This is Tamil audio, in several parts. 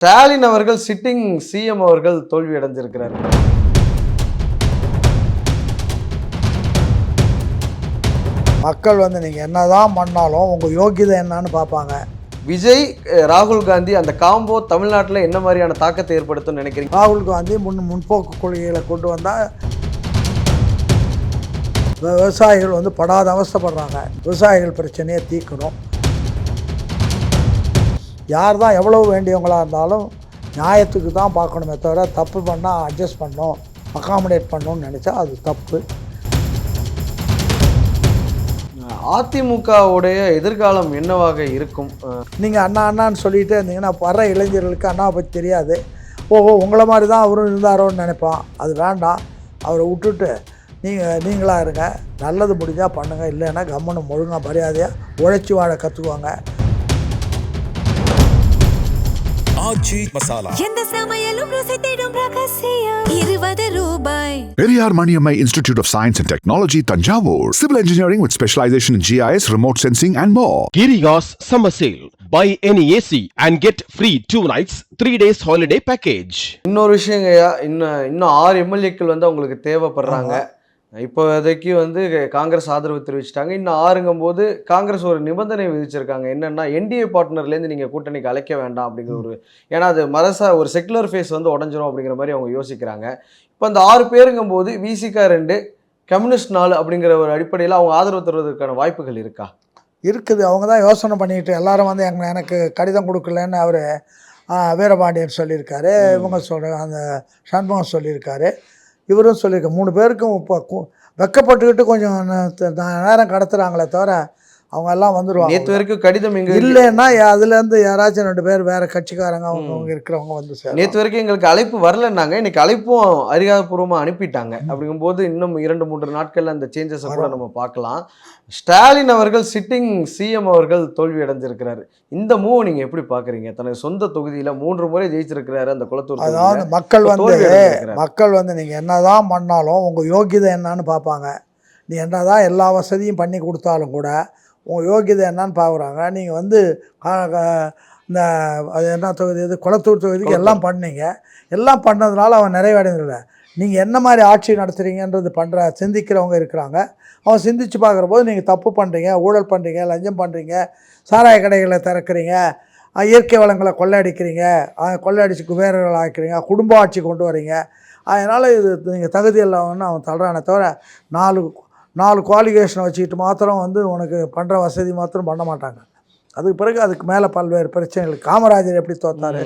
ஸ்டாலின் அவர்கள் சிட்டிங் சிஎம் அவர்கள் தோல்வி அடைஞ்சிருக்கிறார். மக்கள் நீங்கள் என்னதான் பண்ணாலும் உங்கள் யோகிதை என்னன்னு பார்ப்பாங்க. விஜய் ராகுல் காந்தி அந்த காம்போ தமிழ்நாட்டில் என்ன மாதிரியான தாக்கத்தை ஏற்படுத்தும் நினைக்கிறீங்க? ராகுல் காந்தி முன்போக்கு கொள்கைகளை கொண்டு வந்தால் விவசாயிகள் படாத அவஸ்தைப்படுறாங்க. விவசாயிகள் பிரச்சனையை தீர்க்கணும். யார் தான் எவ்வளவு வேண்டியவங்களாக இருந்தாலும் நியாயத்துக்கு தான் பார்க்கணுமே தவிர தப்பு பண்ணால் அட்ஜஸ்ட் பண்ணணும், அகாமடேட் பண்ணணும்னு நினச்சா அது தப்பு. அதிமுகவுடைய எதிர்காலம் என்னவாக இருக்கும்? நீங்கள் அண்ணான்னு சொல்லிகிட்டே இருந்தீங்கன்னா வர இளைஞர்களுக்கு அண்ணாவை பற்றி தெரியாது. ஓஹோ உங்களை மாதிரி தான் அவரும் இருந்தாரோன்னு நினைப்பான். அது வேண்டாம். அவரை விட்டுட்டு நீங்களாக இருங்க. நல்லது முடிஞ்சால் பண்ணுங்கள், இல்லைன்னா கம்முன்னு ஒழுங்காக மரியாதையாக உழைச்சி வாழ கற்றுக்குவாங்க. Periyar Maniammai Institute of Science and Technology, Tanjavur. Civil engineering with specialization in GIS, remote sensing and more. Girigas summer sale. Buy any AC and get free 2 nights, 3 days holiday package. இன்னொரு விஷயங்கய்யா, இன்னும் 6 எம்எல்ஏக்கள் அவங்களுக்கு தேவைப்படுறாங்க. இப்போதைக்கு காங்கிரஸ் ஆதரவு தெரிவிச்சிட்டாங்க. இன்னும் 6ங்கும் போது காங்கிரஸ் ஒரு நிபந்தனை விதிச்சிருக்காங்க. என்னன்னா என்டிஏ பார்ட்னர்லேருந்து நீங்கள் கூட்டணிக்கு அழைக்க வேண்டாம் அப்படிங்கிற ஏன்னா அது ஒரு செக்குலர் ஃபேஸ் உடஞ்சிரும் அப்படிங்கிற மாதிரி அவங்க யோசிக்கிறாங்க. இப்போ அந்த 6 பேருங்கும் போது விசிகா 2, கம்யூனிஸ்ட் 4 அப்படிங்கிற ஒரு அடிப்படையில் அவங்க ஆதரவு தருவதற்கான வாய்ப்புகள் இருக்கா? இருக்குது. அவங்க தான் யோசனை பண்ணிட்டு எல்லாரும் எனக்கு கடிதம் கொடுக்கலன்னு அவர் வீரபாண்டியன் சொல்லியிருக்காரு. இவங்க அந்த சண்முகம் சொல்லியிருக்காரு. இவரும் சொல்லியிருக்க 3 பேருக்கும் இப்போ வெக்கப்பட்டுக்கிட்டு கொஞ்சம் நேரம் கடத்துகிறாங்களே தவிர அவங்க எல்லாம் வந்துடுவாங்க. நேற்று வரைக்கும் கடிதம் எங்க இல்லைன்னா அதுலேருந்து யாராச்சும் 2 பேர் வேறு கட்சிக்காரங்க அவங்க இருக்கிறவங்க சார். நேற்று வரைக்கும் எங்களுக்கு அழைப்பு வரலன்னாங்க. இன்னைக்கு அழைப்பும் அதிகாரப்பூர்வமாக அனுப்பிட்டாங்க. அப்படிங்கும்போது இன்னும் 2-3 நாட்களில் அந்த சேஞ்சஸை கூட நம்ம பார்க்கலாம். ஸ்டாலின் அவர்கள் சிட்டிங் சிஎம் அவர்கள் தோல்வி அடைஞ்சிருக்கிறாரு. இந்த மூவ் நீங்கள் எப்படி பார்க்குறீங்க? தனது சொந்த தொகுதியில் 3 முறை ஜெயிச்சிருக்கிறாரு அந்த குளத்தூர். அதாவது மக்கள் நீங்கள் என்னதான் பண்ணாலும் உங்கள் யோகிதை என்னன்னு பார்ப்பாங்க. நீ என்னதான் எல்லா வசதியும் பண்ணி கொடுத்தாலும் கூட உங்கள் யோகியதை என்னன்னு பார்க்குறாங்க. நீங்கள் இந்த அது என்ன தொகுதி, இது குளத்தூர் தொகுதிக்கு எல்லாம் பண்ணீங்க. எல்லாம் பண்ணதுனால அவன் நிறைவடைந்தில்லை. நீங்கள் என்ன மாதிரி ஆட்சி நடத்துகிறீங்கன்றது சிந்திக்கிறவங்க இருக்கிறாங்க. அவன் சிந்திச்சு பார்க்குற போது நீங்கள் தப்பு பண்ணுறீங்க, ஊழல் பண்ணுறீங்க, லஞ்சம் பண்ணுறீங்க, சாராய கடைகளை திறக்கிறீங்க, இயற்கை வளங்களை கொள்ளையடிக்கிறீங்க, கொள்ளையடிச்சு குபேரர்கள் ஆக்கிறீங்க, குடும்ப ஆட்சி கொண்டு வரீங்க. அதனால் இது நீங்கள் தகுதி இல்லாமன்னு அவன் தள்ளுறானே தவிர 4 குவாலிஃபிகேஷனை வச்சுக்கிட்டு மாத்திரம் உனக்கு பண்ணுற வசதி மாத்திரம் பண்ண மாட்டாங்க. அதுக்கு பிறகு அதுக்கு மேலே பல்வேறு பிரச்சனைகள். காமராஜர் எப்படி தோற்றார்?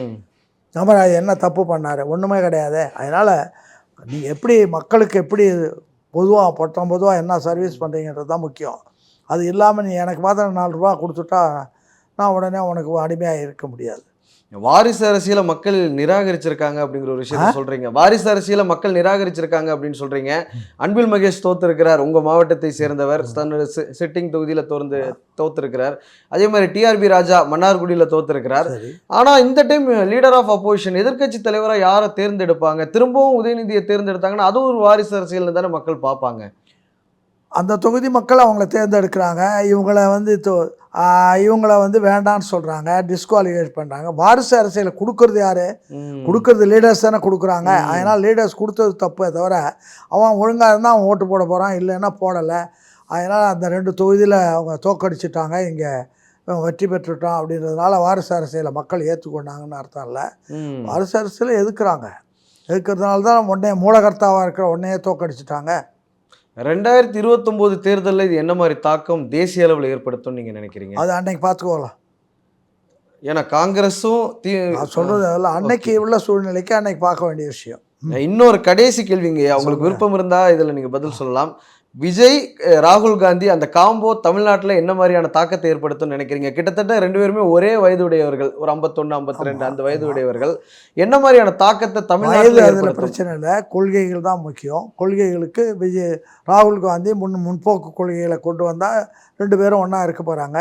காமராஜர் என்ன தப்பு பண்ணார்? ஒன்றுமே கிடையாது. அதனால் நீங்கள் எப்படி மக்களுக்கு எப்படி பொதுவாக என்ன சர்வீஸ் பண்ணுறீங்கிறது தான் முக்கியம். அது இல்லாமல் நீ எனக்கு மாத்திரம் 4 ரூபா கொடுத்துட்டா நான் உடனே உனக்கு அடிமையாக இருக்க முடியாது. வாரிசு அரசியலை மக்கள் நிராகரிச்சிருக்காங்க அப்படிங்கிற ஒரு விஷயத்த சொல்றீங்க. வாரிசு அரசியலை மக்கள் நிராகரிச்சிருக்காங்க அப்படின்னு சொல்றீங்க. அன்பில் மகேஷ் தோத்திருக்கிறார். உங்க மாவட்டத்தை சேர்ந்தவர், தன்னோட சிட்டிங் தொகுதியில தோத்திருக்கிறார். அதே மாதிரி டிஆர்பி ராஜா மன்னார்குடியில் தோத்திருக்கிறார். ஆனா இந்த டைம் லீடர் ஆஃப் அப்போசிஷன் எதிர்கட்சி தலைவராக யாரை தேர்ந்தெடுப்பாங்க? திரும்பவும் உதயநிதியை தேர்ந்தெடுத்தாங்கன்னா அது ஒரு வாரிசு அரசியல் தானே மக்கள் பார்ப்பாங்க. அந்த தொகுதி மக்கள் அவங்கள தேர்ந்தெடுக்கிறாங்க. இவங்கள வேண்டான்னு சொல்கிறாங்க, டிஸ்குவாலிஃபை பண்ணுறாங்க. வாரிசு அரசியலை கொடுக்கறது யார்? கொடுக்கறது லீடர்ஸ் தானே கொடுக்குறாங்க. அதனால் லீடர்ஸ் கொடுத்தது தப்பே தவிர அவன் ஒழுங்காக இருந்தால் அவன் ஓட்டு போட போகிறான், இல்லைன்னா போடலை. அதனால் அந்த 2 தொகுதியில் அவங்க தோக்கடிச்சிட்டாங்க, இங்கே வெற்றி பெற்றுட்டான் அப்படின்றதுனால வாரிசு அரசியலை மக்கள் ஏற்றுக்கொண்டாங்கன்னு அர்த்தம் இல்லை. வாரிசு அரசியலை எதுக்கிறதுனால தான் உடனே மூலகர்த்தாவாக இருக்கிற உடனே தோக்கடிச்சிட்டாங்க. 2029 தேர்தலில் இது என்ன மாதிரி தாக்கம் தேசிய அளவில் ஏற்படுத்தும் நீங்கள் நினைக்கிறீங்க? அது அன்னைக்கு பார்த்துக்கோலாம். ஏன்னா காங்கிரஸும் சொல்கிறது அதெல்லாம் அன்னைக்கு உள்ள சூழ்நிலைக்கு அன்னைக்கு பார்க்க வேண்டிய விஷயம். இன்னொரு கடைசி கேள்விங்க, உங்களுக்கு விருப்பம் இருந்தால் இதில் நீங்கள் பதில் சொல்லலாம். விஜய் ராகுல் காந்தி அந்த காம்போ தமிழ்நாட்டில் என்ன மாதிரியான தாக்கத்தை ஏற்படுத்தும் நினைக்கிறீங்க? கிட்டத்தட்ட 2 பேருமே ஒரே வயதுடையவர்கள், ஒரு 51, 52 அந்த வயதுடையவர்கள். என்ன மாதிரியான தாக்கத்தை தமிழ்நாட்டில்? அதில் பிரச்சனை இல்லை, கொள்கைகள் தான் முக்கியம். கொள்கைகளுக்கு ராகுல் காந்தி முன்போக்கு கொள்கைகளை கொண்டு வந்தால் 2 பேரும் ஒன்றா இருக்க போகிறாங்க.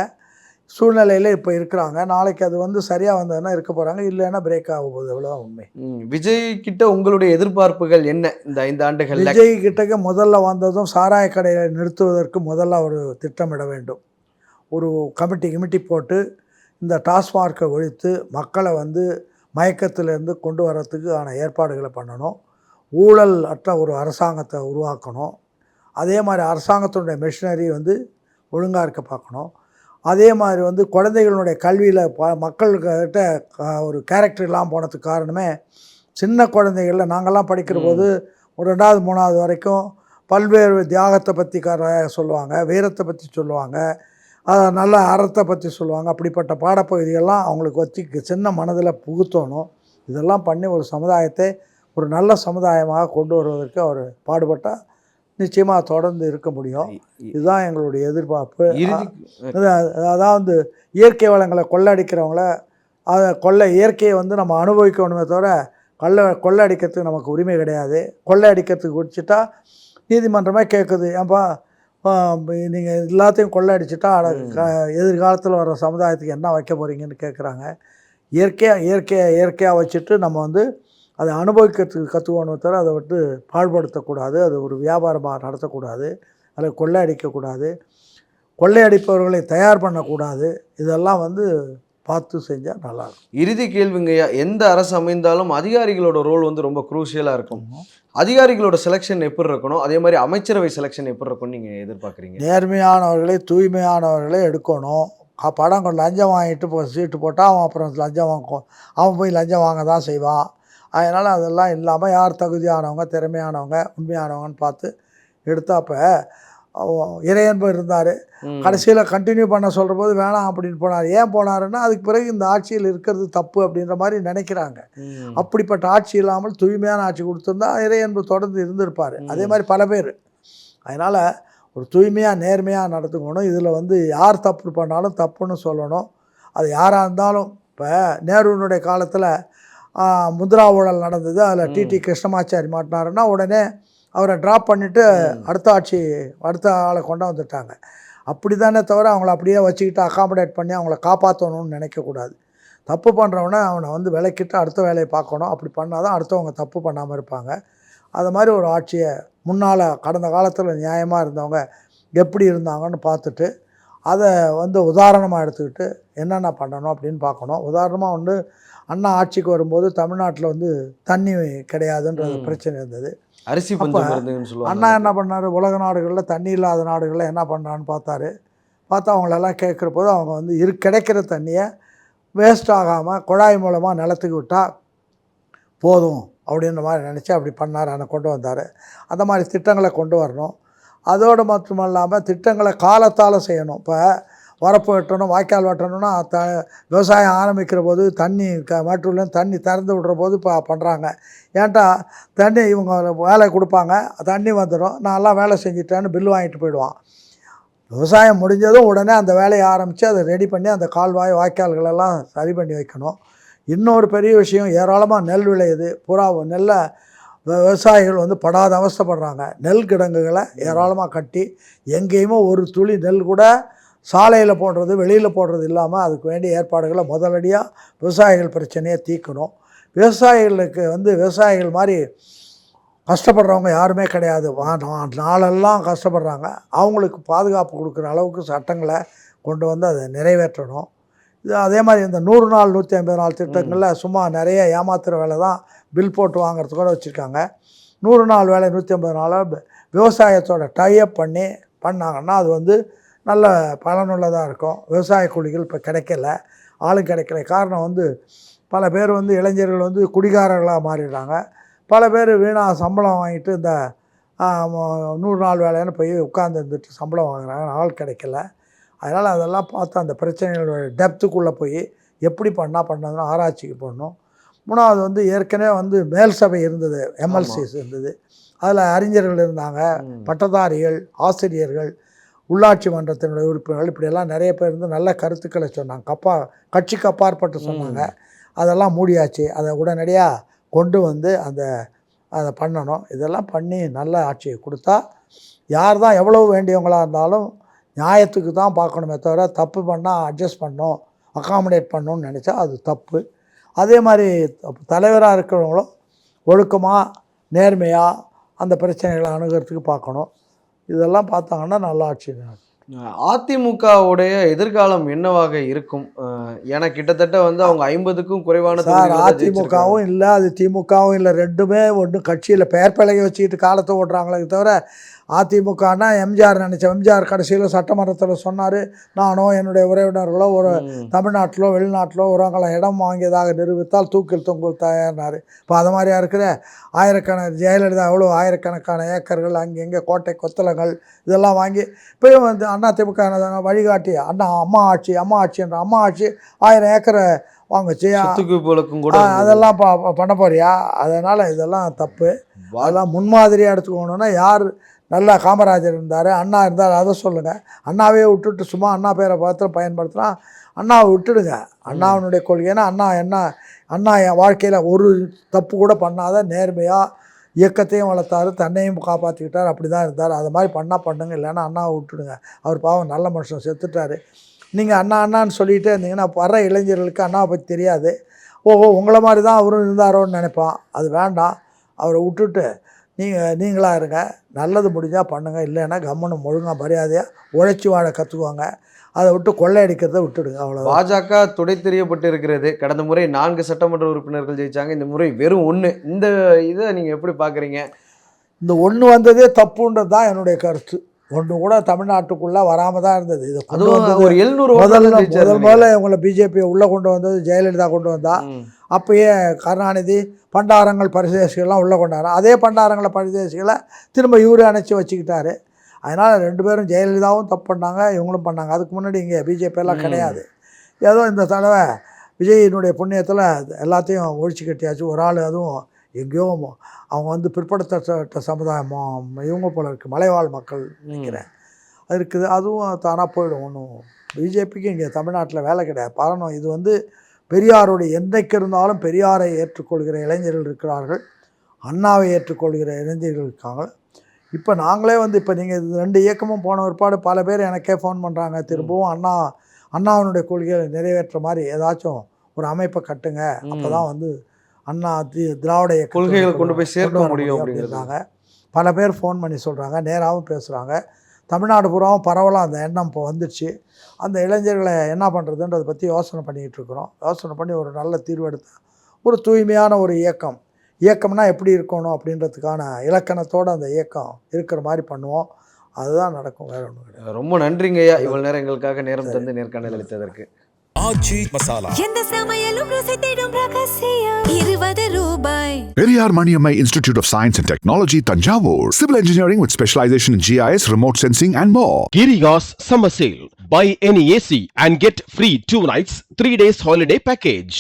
சூழ்நிலையில் இப்போ இருக்கிறாங்க. நாளைக்கு அது சரியாக வந்ததுன்னா இருக்க போகிறாங்க, இல்லைன்னா பிரேக் ஆக போகுது. அவ்வளோதான் உண்மை. விஜய் கிட்ட உங்களுடைய எதிர்பார்ப்புகள் என்ன? இந்த 5 ஆண்டுகள் விஜய் கிட்டக்க முதல்ல வந்ததும் சாராய கடையை நிறுத்துவதற்கு முதல்ல ஒரு திட்டமிட வேண்டும். ஒரு கமிட்டி போட்டு இந்த டாஸ்மார்க்கை ஒழித்து மக்களை மயக்கத்திலேருந்து கொண்டு வரத்துக்கு ஆன ஏற்பாடுகளை பண்ணணும். ஊழல் அற்ற ஒரு அரசாங்கத்தை உருவாக்கணும். அதே மாதிரி அரசாங்கத்தினுடைய மெஷினரி வந்து ஒழுங்காக இருக்க பார்க்கணும். அதே மாதிரி வந்து குழந்தைகளுடைய கல்வியில் மக்கள்கிட்ட ஒரு கேரக்டர் இல்லாமல் போனதுக்கு காரணமே சின்ன குழந்தைகளில் நாங்கள்லாம் படிக்கிற போது ஒரு 2வது 3வது வரைக்கும் பல்வேறு தியாகத்தை பற்றி சொல்லுவாங்க, வீரத்தை பற்றி சொல்லுவாங்க, நல்ல அறத்தை பற்றி சொல்லுவாங்க. அப்படிப்பட்ட பாடப்பகுதிகள்லாம் அவங்களுக்கு வச்சு சின்ன மனதில் புகுத்தணும். இதெல்லாம் பண்ணி ஒரு சமுதாயத்தை ஒரு நல்ல சமுதாயமாக கொண்டு வருவதற்கு அவர் பாடுபட்டால் நிச்சயமாக தொடர்ந்து இருக்க முடியும். இதுதான் எங்களுடைய எதிர்பார்ப்பு. அதாவது இயற்கை வளங்களை கொள்ளடிக்கிறவங்கள அதை இயற்கையை வந்து நம்ம அனுபவிக்கணுமே தவிர கொள்ளடிக்கிறதுக்கு நமக்கு உரிமை கிடையாது. கொள்ளையடிக்கிறதுக்கு குடிச்சிட்டா நீதிமன்றமே கேட்குது, ஏன்பா நீங்கள் எல்லாத்தையும் கொள்ளடிச்சிட்டா எதிர்காலத்தில் வர சமுதாயத்துக்கு என்ன வைக்க போகிறீங்கன்னு கேட்குறாங்க. இயற்கையாக வச்சுட்டு நம்ம வந்து அதை அனுபவிக்கிறதுக்கு கற்றுக்கணும் தவிர அதை விட்டு பாழ்படுத்தக்கூடாது. அது ஒரு வியாபாரமாக நடத்தக்கூடாது. அதை கொள்ளையடிக்கக்கூடாது. கொள்ளையடிப்பவர்களை தயார் பண்ணக்கூடாது. இதெல்லாம் வந்து பார்த்து செஞ்சால் நல்லாயிருக்கும். இறுதி கேள்விங்கய்யா, எந்த அரசு அமைந்தாலும் அதிகாரிகளோட ரோல் வந்து ரொம்ப குரூஷியலாக இருக்கும். அதிகாரிகளோட செலெக்ஷன் எப்படி இருக்கணும், அதே மாதிரி அமைச்சரவை செலெக்ஷன் எப்படி இருக்கும்னு நீங்கள் எதிர்பார்க்குறீங்க? நேர்மையானவர்களை தூய்மையானவர்களை எடுக்கணும். படம் லஞ்சம் வாங்கிட்டு சீட்டு போட்டால் அவன் அப்புறம் லஞ்சம் வாங்குவோம், அவன் போய் லஞ்சம் வாங்க தான் செய்வான். அதனால் அதெல்லாம் இல்லாமல் யார் தகுதியானவங்க, திறமையானவங்க, உண்மையானவங்கன்னு பார்த்து எடுத்தாப்போ இறையன்பு இருந்தார். கடைசியில் கண்டினியூ பண்ண சொல்கிற போது வேணாம் அப்படின்னு போனார். ஏன் போனாருன்னா அதுக்கு பிறகு இந்த ஆட்சியில் இருக்கிறது தப்பு அப்படின்ற மாதிரி நினைக்கிறாங்க. அப்படிப்பட்ட ஆட்சி இல்லாமல் தூய்மையான ஆட்சி கொடுத்துருந்தா இறையன்பு தொடர்ந்து இருந்திருப்பார். அதே மாதிரி பல பேர். அதனால் ஒரு தூய்மையாக நேர்மையாக நடத்துக்கணும். இதில் வந்து யார் தப்பு பண்ணாலும் தப்புன்னு சொல்லணும். அது யாராக இருந்தாலும் இப்போ நேருனுடைய காலத்தில் முத்ரா ஊழல் நடந்தது. அதில் டிடி கிருஷ்ணமாச்சாரி மாட்டினாருன்னா உடனே அவரை ட்ராப் பண்ணிவிட்டு அடுத்த ஆளை கொண்டு வந்துட்டாங்க. அப்படி தானே தவிர அவங்கள அப்படியே வச்சுக்கிட்டு அகாமடேட் பண்ணி அவங்கள காப்பாற்றணும்னு நினைக்கக்கூடாது. தப்பு பண்ணுறவனை அவனை வந்து விலக்கிட்டு அடுத்த வேலையை பார்க்கணும். அப்படி பண்ணால் தான் அடுத்தவங்க தப்பு பண்ணாமல் இருப்பாங்க. அது மாதிரி ஒரு ஆட்சியை முன்னால் கடந்த காலத்தில் நியாயமாக இருந்தவங்க எப்படி இருந்தாங்கன்னு பார்த்துட்டு அதை வந்து உதாரணமாக எடுத்துக்கிட்டு என்னென்ன பண்ணணும் அப்படின்னு பார்க்கணும். உதாரணமாக வந்து அண்ணா ஆட்சிக்கு வரும்போது தமிழ்நாட்டில் வந்து தண்ணி கிடையாதுன்றது பிரச்சனை இருந்தது. அரிசி பஞ்சம் இருந்ததுன்னு சொல்லுவாங்க. அண்ணா என்ன பண்ணார், உலக நாடுகளில் தண்ணி இல்லாத நாடுகளில் என்ன பண்ணுறான்னு பார்த்தா அவங்களெல்லாம் கேட்குற போது அவங்க வந்து கிடைக்கிற தண்ணியை வேஸ்ட் ஆகாமல் குழாய் மூலமாக நிலத்துக்கு விட்டால் போதும் அப்படின்ற மாதிரி நினச்சி அப்படி பண்ணார். அதை கொண்டு வந்தார். அந்த மாதிரி திட்டங்களை கொண்டு வரணும். அதோடு மட்டும் இல்லாமல் திட்டங்களை காலத்தால் செய்யணும். இப்போ வரப்பு வெட்டணும், வாய்க்கால் வெட்டணும்னா விவசாயம் ஆரம்பிக்கிற போது தண்ணி மேட்டூர்லேருந்து தண்ணி திறந்து விடுற போது இப்போ பண்ணுறாங்க. ஏன்ட்டா தண்ணி இவங்க வேலை கொடுப்பாங்க, தண்ணி வந்துடும், நான்லாம் வேலை செஞ்சுட்டேன்னு பில்லு வாங்கிட்டு போயிடுவான். விவசாயம் முடிஞ்சதும் உடனே அந்த வேலையை ஆரம்பித்து அதை ரெடி பண்ணி அந்த கால்வாய் வாய்க்கால்களெல்லாம் சரி பண்ணி வைக்கணும். இன்னொரு பெரிய விஷயம், ஏராளமாக நெல் விளையுது. நெல்லை விவசாயிகள் வந்து படாத அவஸ்தைப்படுறாங்க. நெல் கிடங்குகளை ஏராளமாக கட்டி எங்கேயுமே ஒரு துளி நெல் கூட சாலையில் போடுறது வெளியில் போடுறது இல்லாமல் அதுக்கு வேண்டிய ஏற்பாடுகளை முதலடியாக விவசாயிகள் பிரச்சனையை தீர்க்கணும். விவசாயிகளுக்கு வந்து விவசாயிகள் மாதிரி கஷ்டப்படுறவங்க யாருமே கிடையாது. நாளெல்லாம் கஷ்டப்படுறாங்க. அவங்களுக்கு பாதுகாப்பு கொடுக்குற அளவுக்கு சட்டங்களை கொண்டு வந்து அதை நிறைவேற்றணும். இது அதே மாதிரி இந்த 100 நாள் 150 நாள் திட்டங்களில் சும்மா நிறைய ஏமாத்துகிற வேலை தான் பில் போட்டு வாங்குறது கூட வச்சுருக்காங்க. 100 நாள் வேலை 150 நாளாக விவசாயத்தோட டைஅப் பண்ணாங்கன்னா அது வந்து நல்ல பலனுள்ளதாக இருக்கும். விவசாய கூலிகள் இப்போ கிடைக்கல, கிடைக்கல. காரணம் வந்து பல பேர் வந்து இளைஞர்கள் வந்து குடிகாரர்களாக மாறிடுறாங்க. பல பேர் வீணாக சம்பளம் வாங்கிட்டு இந்த 100 நாள் வேலைன்னு போய் உட்கார்ந்து இருந்துட்டு சம்பளம் வாங்குறாங்க, ஆள் கிடைக்கல. அதனால் அதெல்லாம் பார்த்து அந்த பிரச்சனைகளோட டெப்த்துக்குள்ளே போய் எப்படி பண்ணதுன்னு ஆராய்ச்சிக்கு போடணும். 3வது வந்து ஏற்கனவே வந்து மேல் சபை இருந்தது, எம்எல்சிஸ் இருந்தது. அதில் அறிஞர்கள் இருந்தாங்க, பட்டதாரிகள், ஆசிரியர்கள், உள்ளாட்சி மன்றத்தினுடைய உறுப்பினர்கள், இப்படியெல்லாம் நிறைய பேர் இருந்து நல்ல கருத்துக்களை சொன்னாங்க. கட்சிக்கு அப்பாற்பட்டு சொன்னாங்க. அதெல்லாம் மூடியாச்சு. அதை உடனடியாக கொண்டு வந்து அதை பண்ணணும். இதெல்லாம் பண்ணி நல்ல ஆட்சியை கொடுத்தா யார் தான் எவ்வளவு வேண்டியவங்களாக இருந்தாலும் நியாயத்துக்கு தான் பார்க்கணுமே தவிர தப்பு பண்ணால் அட்ஜஸ்ட் பண்ணணும், அகாமடேட் பண்ணணும்னு நினச்சா அது தப்பு. அதே மாதிரி தலைவராக இருக்கிறவங்களும் ஒழுக்கமாக நேர்மையாக அந்த பிரச்சனைகளை அணுகிறதுக்கு பார்க்கணும். இதெல்லாம் பார்த்தாங்கன்னா நல்ல ஆட்சி. அதிமுகவுடைய எதிர்காலம் என்னவாக இருக்கும்? ஏன்னா கிட்டத்தட்ட வந்து அவங்க 50க்கும் குறைவான சார் தொகுதிகளை தான் ஜெயிச்சிருக்காங்க. அதிமுகவும் இல்லை, அது திமுகவும் இல்லை, ரெண்டுமே ஒன்றும் கட்சியில் பெயர் பலகை வச்சுக்கிட்டு காலத்தை ஓட்டுறாங்களே தவிர, அதிமுகனா எம்ஜிஆர் நினச்ச எம்ஜிஆர் கடைசியில் சட்டமன்றத்தில் சொன்னார், நானோ என்னுடைய உறவினர்களோ ஒரு தமிழ்நாட்டிலோ வெளிநாட்டிலோ ஒரு இடம் வாங்கியதாக நிரூபித்தால் தூக்கில் தொங்குல் தயார்னார். இப்போ அது மாதிரியா இருக்கிற ஜெயலலிதா எவ்வளோ ஆயிரக்கணக்கான ஏக்கர்கள் அங்கங்கே கோட்டை கொத்தளங்கள் இதெல்லாம் வாங்கி இப்போயும் வந்து அதிமுக வழிகாட்டி அம்மா ஆட்சின்ற அம்மா ஆட்சி 1000 ஏக்கரை வாங்குச்சு. கூட அதெல்லாம் பண்ண போறியா? அதனால் இதெல்லாம் தப்பு. அதெல்லாம் முன்மாதிரியாக எடுத்துக்கணுன்னா யார் நல்லா காமராஜர் இருந்தார், அண்ணா இருந்தார், அதை சொல்லுங்கள். அண்ணாவே விட்டுட்டு சும்மா அண்ணா பேரை பார்த்து பயன்படுத்தினா அண்ணாவை விட்டுடுங்க. அண்ணாவினுடைய கொள்கைன்னா அண்ணா என் வாழ்க்கையில் ஒரு தப்பு கூட பண்ணாத நேர்மையாக இயக்கத்தையும் வளர்த்தாரு, தன்னையும் காப்பாற்றிக்கிட்டார், அப்படி தான் இருந்தார். அது மாதிரி பண்ணுங்க, இல்லைன்னா அண்ணாவை விட்டுடுங்க. அவர் பாவம் நல்ல மனுஷன், செத்துட்டார். நீங்கள் அண்ணான்னு சொல்லிகிட்டே இருந்தீங்கன்னா வர்ற இளைஞர்களுக்கு அண்ணாவை பற்றி தெரியாது. ஓஹோ உங்களை மாதிரி தான் அவரும் இருந்தாரோன்னு நினைப்பான். அது வேண்டாம். அவரை விட்டுட்டு நீங்களாக இருங்க. நல்லது முடிஞ்சால் பண்ணுங்கள், இல்லைன்னா கம்மனு ஒழுங்காக மரியாதையாக உழைச்சி வாழ கற்றுக்குவாங்க. அதை விட்டு கொள்ளையடிக்கிறத விட்டுடுங்க, அவ்வளோ. பாஜக துடை தெரியப்பட்டு இருக்கிறது. கடந்த முறை 4 சட்டமன்ற உறுப்பினர்கள் ஜெயிச்சாங்க, இந்த முறை வெறும் 1. இந்த இதை நீங்கள் எப்படி பார்க்குறீங்க? இந்த 1 வந்ததே தப்புன்றது தான் என்னுடைய கருத்து. 1 கூட தமிழ்நாட்டுக்குள்ளே வராமல் தான் இருந்தது. இது ஒரு 700 முதல்ல இவங்களை பிஜேபியை உள்ளே கொண்டு வந்தது ஜெயலலிதா கொண்டு வந்தா. அப்போயே கருணாநிதி பண்டாரங்கள் பரிசேசிகள்லாம் உள்ளே கொண்டாரு. அதே பண்டாரங்களை பரிசேசிகளை திரும்ப இவரு அணைச்சி வச்சுக்கிட்டாரு. அதனால் 2 பேரும் ஜெயலலிதாவும் தப்பு பண்ணாங்க, இவங்களும் பண்ணாங்க. அதுக்கு முன்னாடி இங்கே பிஜேபியெல்லாம் கிடையாது. ஏதோ இந்த தடவை விஜயினுடைய புண்ணியத்தில் எல்லாத்தையும் ஒழிச்சு கட்டியாச்சு. ஒரு ஆள் அதுவும் எங்கேயோ அவங்க வந்து பிற்படுத்தப்பட்ட சமுதாயம் இவங்க போல இருக்குது, மலைவாழ் மக்கள் நினைக்கிறேன் அது இருக்குது. அதுவும் தானாக போயிடும். ஒன்றும் பிஜேபிக்கு இங்கே தமிழ்நாட்டில் வேலை கிடையாது. பாருணும், இது வந்து பெரியாருடைய என்றைக்கு இருந்தாலும் பெரியாரை ஏற்றுக்கொள்கிற இளைஞர்கள் இருக்கிறார்கள், அண்ணாவை ஏற்றுக்கொள்கிற இளைஞர்கள் இருக்காங்க. இப்போ நாங்களே வந்து இப்போ நீங்கள் 2 இயக்கமும் போன பிற்பாடு பல பேர் எனக்கே ஃபோன் பண்ணுறாங்க, திரும்பவும் அண்ணாவினுடைய கொள்கைகளை நிறைவேற்ற மாதிரி ஏதாச்சும் ஒரு அமைப்பை கட்டுங்க, அப்போ தான் வந்து அண்ணா திராவிட கொள்கைகளை கொண்டு போய் சேர்க்க முடியும் அப்படிங்கிறாங்க. பல பேர் ஃபோன் பண்ணி சொல்கிறாங்க, நேராகவும் பேசுகிறாங்க. தமிழ்நாடு பூராவும் பரவலாக அந்த எண்ணம் இப்போ வந்துடுச்சு. அந்த இளைஞர்களை என்ன பண்ணுறதுன்றதை பற்றி யோசனை பண்ணிக்கிட்டு இருக்கிறோம். யோசனை பண்ணி ஒரு நல்ல தீர்வு எடுத்து ஒரு தூய்மையான ஒரு இயக்கம்னா எப்படி இருக்கணும் அப்படின்றதுக்கான இலக்கணத்தோடு அந்த இயக்கம் இருக்கிற மாதிரி பண்ணுவோம். அதுதான் நடக்கும், வேற ஒன்றும் கிடையாது. ரொம்ப நன்றிங்க ஐயா, இவ்வளவு நேரம் எங்களுக்காக நேரம் தந்து நேர்காணல் அளித்ததற்கு. ஆச்சி மசாலா எந்த சமையலும் ருசி தேடும் ரகசியம் 20 ரூபாய். Periyar Maniammai Institute of Science and Technology, Tanjavur. Civil engineering with specialization in GIS, remote sensing and more. Girigas Summer Sale. Buy any AC and get free 2 nights, 3 days holiday package.